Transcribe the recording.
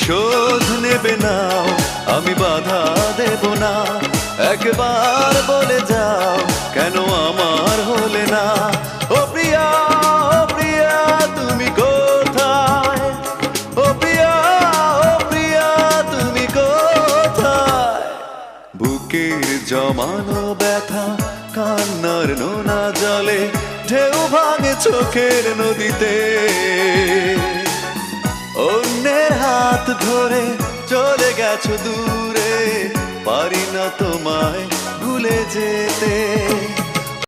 প্রতিশোধ নেবে নাও, আমি বাধা দেব না। একবার বলে যাও কেন আমার হলে না। ও প্রিয়া, ও প্রিয়া তুমি কোথায়? ও প্রিয়া, ও প্রিয়া তুমি কোথায়? বুকের জমানো ব্যথা কান্নার নোনা জলে ঢেউ ভাঙে চোখের নদীতে। অন্যের হাত ধরে চলে গেছো দূরে, পারি না তোমায় ভুলে যেতে।